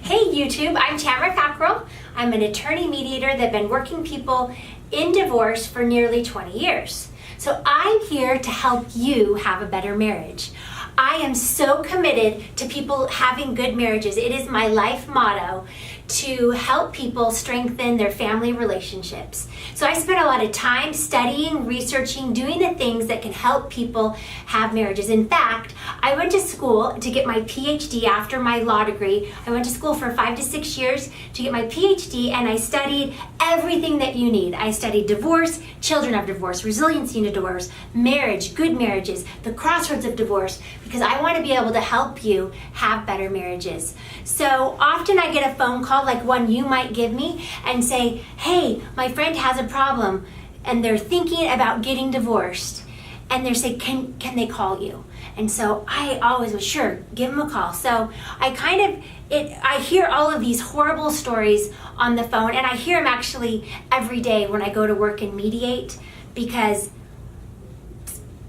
Hey YouTube, I'm Tamara Cockrell. I'm an attorney mediator that's been working people in divorce for nearly 20 years. So I'm here to help you have a better marriage. I am so committed to people having good marriages. It is my life motto to help people strengthen their family relationships. So I spend a lot of time studying, researching, doing the things that can help people have marriages. In fact, I went to school to get my PhD after my law degree. I went to school for 5 to 6 years to get my PhD, and I studied everything that you need. I studied divorce, children of divorce, resiliency in divorce, marriage, good marriages, the crossroads of divorce, because I want to be able to help you have better marriages. So often I get a phone call like one you might give me and say, hey, my friend has a problem and they're thinking about getting divorced, and they're saying, can they call you? And so I always was, sure, give them a call. So I hear all of these horrible stories on the phone, and I hear them actually every day when I go to work and mediate, because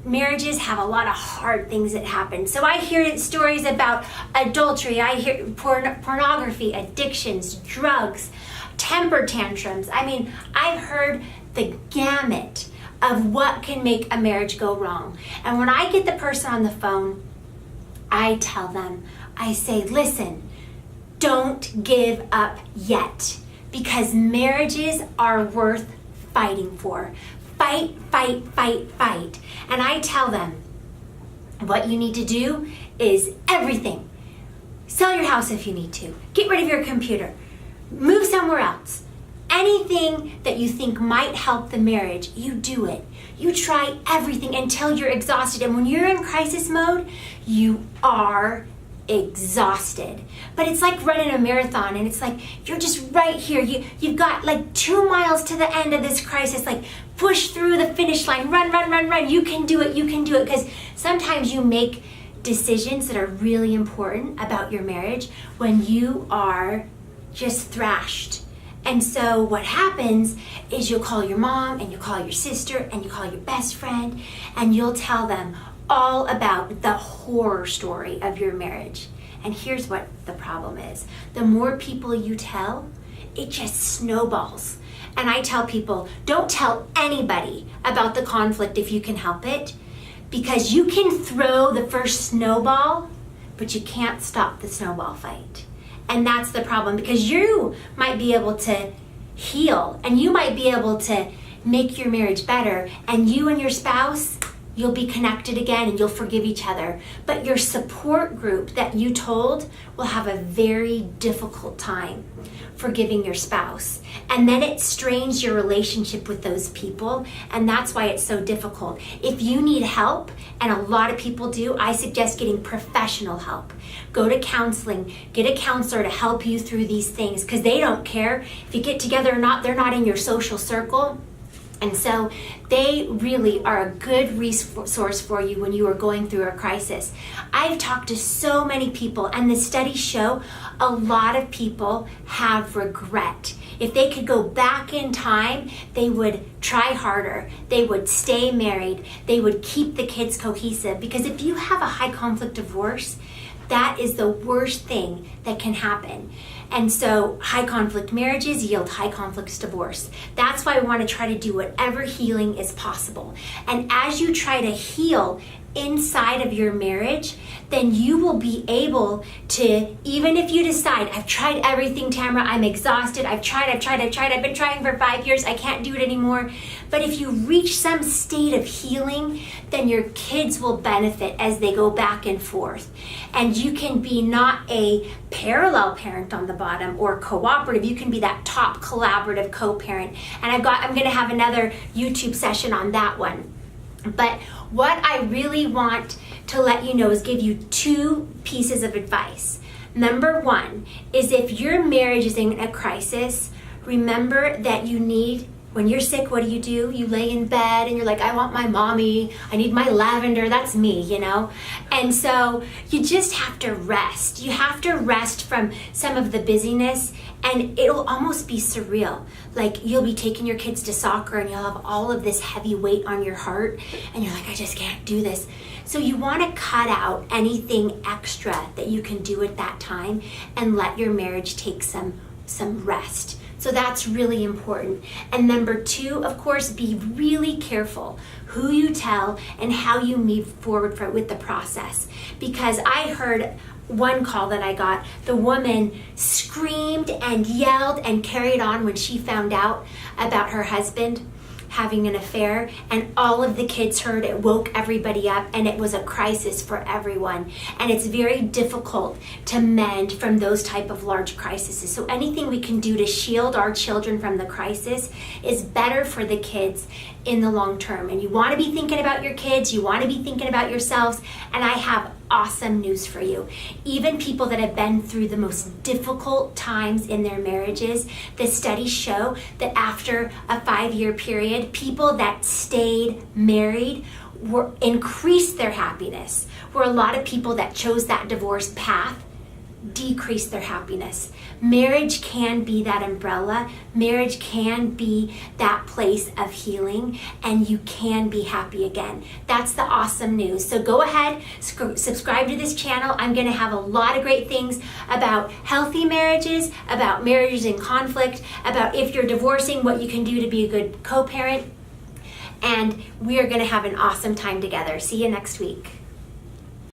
marriages have a lot of hard things that happen. So I hear stories about adultery, I hear pornography, addictions, drugs, temper tantrums. I mean, I've heard the gamut of what can make a marriage go wrong. And when I get the person on the phone, I tell them, I say, listen, don't give up yet, because marriages are worth fighting for. Fight, fight, fight, fight. And I tell them, what you need to do is everything. Sell your house if you need to. Get rid of your computer. Move somewhere else. Anything that you think might help the marriage, you do it. You try everything until you're exhausted. And when you're in crisis mode, you are exhausted. But it's like running a marathon, and it's like you're just right here. You've got like 2 miles to the end of this crisis. Like, push through the finish line. Run, run, run, run. You can do it. You can do it. Because sometimes you make decisions that are really important about your marriage when you are just thrashed. And so what happens is you'll call your mom, and you'll call your sister, and you call your best friend, and you'll tell them all about the horror story of your marriage. And here's what the problem is. The more people you tell, it just snowballs. And I tell people, don't tell anybody about the conflict if you can help it, because you can throw the first snowball, but you can't stop the snowball fight. And that's the problem, because you might be able to heal, and you might be able to make your marriage better, and you and your spouse, you'll be connected again and you'll forgive each other. But your support group that you told will have a very difficult time forgiving your spouse. And then it strains your relationship with those people, and that's why it's so difficult. If you need help, and a lot of people do, I suggest getting professional help. Go to counseling, get a counselor to help you through these things, because they don't care if you get together or not. They're not in your social circle. And so they really are a good resource for you when you are going through a crisis. I've talked to so many people, and the studies show a lot of people have regret. If they could go back in time, they would try harder. They would stay married. They would keep the kids cohesive. Because if you have a high conflict divorce, that is the worst thing that can happen. And so high conflict marriages yield high conflict divorce. That's why we want to try to do whatever healing is possible. And as you try to heal inside of your marriage, then you will be able to, even if you decide, I've tried everything, Tamara, I'm exhausted, I've been trying for 5 years, I can't do it anymore. But if you reach some state of healing, then your kids will benefit as they go back and forth. And you can be not a parallel parent on the bottom or cooperative, you can be that top collaborative co-parent. And I'm going to have another YouTube session on that one. But what I really want to let you know is give you 2 pieces of advice. Number 1 is, if your marriage is in a crisis, remember that you need When you're sick, what do? You lay in bed and you're like, I want my mommy, I need my lavender, that's me, you know? And so you just have to rest. You have to rest from some of the busyness, and it'll almost be surreal. Like, you'll be taking your kids to soccer and you'll have all of this heavy weight on your heart and you're like, I just can't do this. So you want to cut out anything extra that you can do at that time and let your marriage take some rest. So that's really important. And number 2, of course, be really careful who you tell and how you move forward with the process. Because I heard one call that I got, the woman screamed and yelled and carried on when she found out about her husband having an affair, and all of the kids heard it, woke everybody up, and it was a crisis for everyone. And it's very difficult to mend from those type of large crises. So anything we can do to shield our children from the crisis is better for the kids in the long term. And you want to be thinking about your kids, you want to be thinking about yourselves, and I have awesome news for you. Even people that have been through the most difficult times in their marriages, the studies show that after a 5-year period, people that stayed married increased their happiness, where a lot of people that chose that divorce path decrease their happiness. Marriage can be that umbrella. Marriage can be that place of healing, and you can be happy again. That's the awesome news. So go ahead, subscribe to this channel. I'm going to have a lot of great things about healthy marriages, about marriages in conflict, about if you're divorcing, what you can do to be a good co-parent. And we are going to have an awesome time together. See you next week.